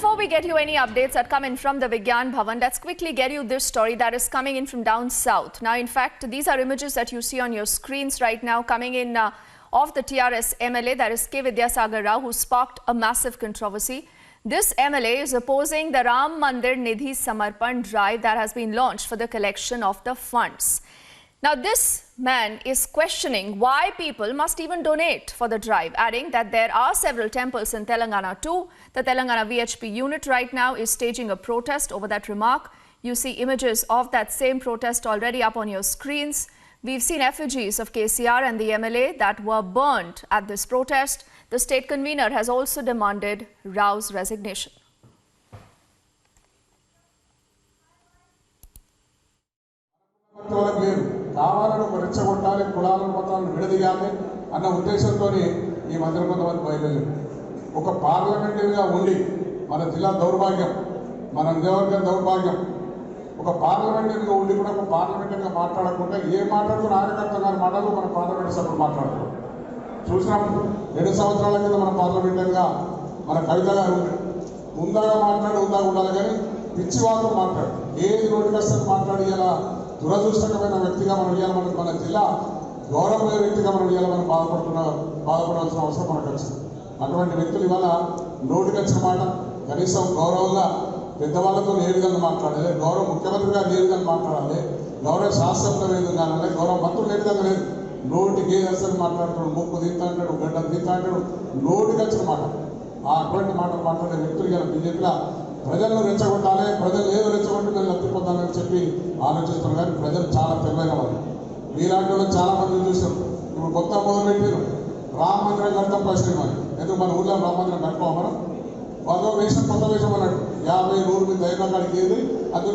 before we get you any updates that come in from the Vigyan Bhavan, let's quickly get you this story that is coming in from down south. Now, in fact, these are images that you see on your screens right now coming in of the TRS MLA, that is K. Vidyasagar Rao, who sparked a massive controversy. This MLA is opposing the Ram Mandir Nidhi Samarpan drive that has been launched for the collection of the funds. Now, this man is questioning why people must even donate for the drive, adding that there are several temples in Telangana too. The Telangana VHP unit right now is staging a protest over that remark. You see images of that same protest already up on your screens. We've seen effigies of KCR and the MLA that were burned at this protest. The state convener has also demanded Rao's resignation. కావాలని రెచ్చగొట్టాలి, కులాలను మతాలను విడదీయాలి అన్న ఉద్దేశంతో ఈ మంత్రి కొంతమంది బయలుదేరారు. ఒక పార్లమెంటరీగా ఉండి మన జిల్లా దౌర్భాగ్యం, మన నియోజకవర్గం దౌర్భాగ్యం. ఒక పార్లమెంటరీగా ఉండి కూడా ఒక పార్లమెంటరీగా మాట్లాడకుండా ఏ మాట్లాడుతున్న కార్యకర్త గారి మాటలు మన పార్లమెంట్ సభ్యులు మాట్లాడుతున్నారు. చూసినప్పుడు 2 సంవత్సరాల కింద మన పార్లమెంటరీగా మన కవిత గారు ఉందాగా ఉండాలి, కానీ పిచ్చివాదం మాట్లాడు ఏది నోటికొస్తుంది మాట్లాడి ఇలా దురదృష్టకరమైన వ్యక్తిగా మనం ఇవ్వాలి. మన జిల్లా గౌరవమైన వ్యక్తిగా మనం ఇవ్వాలి. మనం బాధపడాల్సిన అవసరం మనకు వచ్చింది. అటువంటి వ్యక్తులు ఇవాళ నోటికి వచ్చిన మాట కనీసం గౌరవంగా పెద్దవాళ్ళతో ఏ విధంగా మాట్లాడాలి, గౌరవ ముఖ్యమంత్రి గారు ఏ విధంగా మాట్లాడాలి, గౌరవ శాస్త్రజ్ఞులు ఏ విధంగా అనాలి, గౌరవ మంత్రులు ఏ విధంగా లేదు. నోటికి ఏ అసలు మాట్లాడుతాడు, ముక్కు తీస్తా అంటాడు, గడ్డం తీస్తా అంటాడు, నోటికి వచ్చిన మాట. అటువంటి మాటలు మాట్లాడే వ్యక్తులు ఇవాళ బీజేపీలో ప్రజలను రెచ్చగొట్టాలి, ప్రజలు ఏదో రెచ్చగొట్టి నేను లబ్ధి పొందాలని చెప్పి ఆలోచిస్తున్నారు. కానీ ప్రజలు చాలా తెలివైన వాళ్ళు. మీలాంటి వాళ్ళు చాలా మంది చూసాం. ఇప్పుడు కొత్త మొదలుపెట్టారు రామ మందిరం కడతాం ప్రశ్న మరి ఎందుకు మన ఊళ్ళో రామ మందిరం కట్టుకోవాలి. మనం వాళ్ళ వేషం కొత్త వేషం అన్నట్టు 50-100 మీద దైవ కాడికి ఏది అందుకే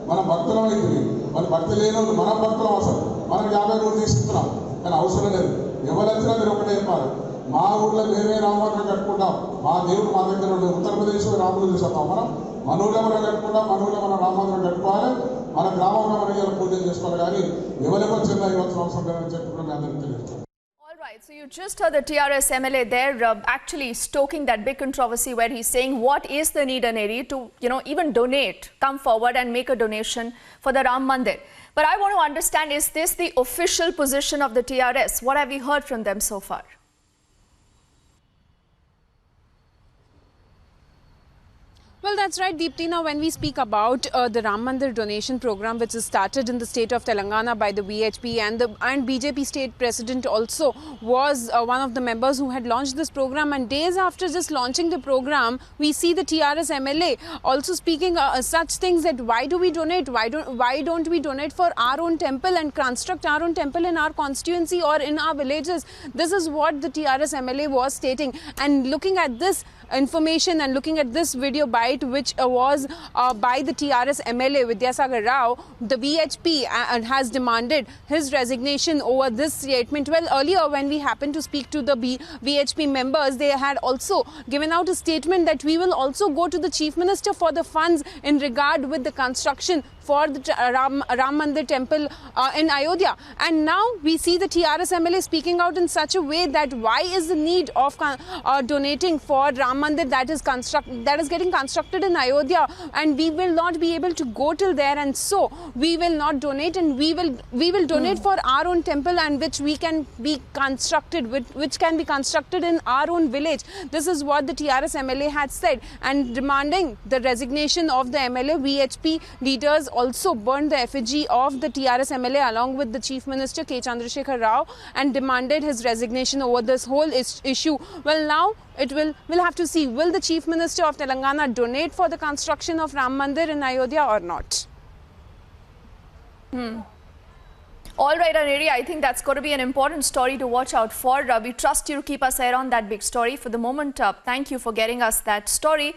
మన భక్తులం అవుతుంది. మన భక్తి లేని వాళ్ళు మనం భక్తులం అసలు మనం 50 తీసుకుంటున్నాం. కానీ అవసరం లేదు. ఎవరు వచ్చినా మీరు ఒకటే చెప్పాలి, మా ఊళ్ళో మేమే రామమందిరం కట్టుకుంటాం, మా దేవుడు మా దగ్గర ఉండే ఉత్తరప్రదేశ్లో రాములు చూసేస్తాం. మన ఊళ్ళో మనం కట్టుకుంటాం, మన ఊళ్ళో మనం రామమందిరం కట్టుకోవాలి, మన గ్రామంలో మనం ఇలా పూజలు చేసుకోవాలి. కానీ ఎవరికో చిన్న ఇవ్వాల్సిన అవసరం లేదని చెప్పి కూడా మీ అందరికీ తెలియజేస్తాం. All right, so you just heard the TRS MLA there actually stoking that big controversy where he's saying what is the need an area to, even donate, come forward and make a donation for the Ram Mandir. But I want to understand, is this the official position of the TRS? What have we heard from them so far? Well, that's right, Deepti. Now, when we speak about the Ram Mandir donation program, which is started in the state of Telangana by the VHP and BJP state president also was one of the members who had launched this program. And days after just launching the program, we see the TRS MLA also speaking such things that why do we donate? Why don't we donate for our own temple and construct our own temple in our constituency or in our villages? This is what the TRS MLA was stating. And looking at this information and looking at this video bite which was by the TRS MLA Vidyasagar Rao, the VHP has demanded his resignation over this statement. Well, earlier when we happened to speak to the VHP members, they had also given out a statement that we will also go to the Chief Minister for the funds in regard with the construction for the Ram Mandir temple in Ayodhya. And now we see the TRS MLA speaking out in such a way that why is the need of donating for Ram Mandir that is getting constructed in Ayodhya, and we will not be able to go till there, and so we will not donate, and we will donate for our own temple and which can be constructed in our own village. This is what the TRS MLA had said, and demanding the resignation of the MLA. VHP leaders also burned the effigy of the TRS MLA along with the Chief Minister K. Chandrasekhar Rao and demanded his resignation over this whole issue. Well, now we'll have to see, will the Chief Minister of Telangana donate for the construction of Ram Mandir in Ayodhya or not? All right, Aneri, I think that's going to be an important story to watch out for. We trust you to keep us ahead on that big story. For the moment, thank you for getting us that story.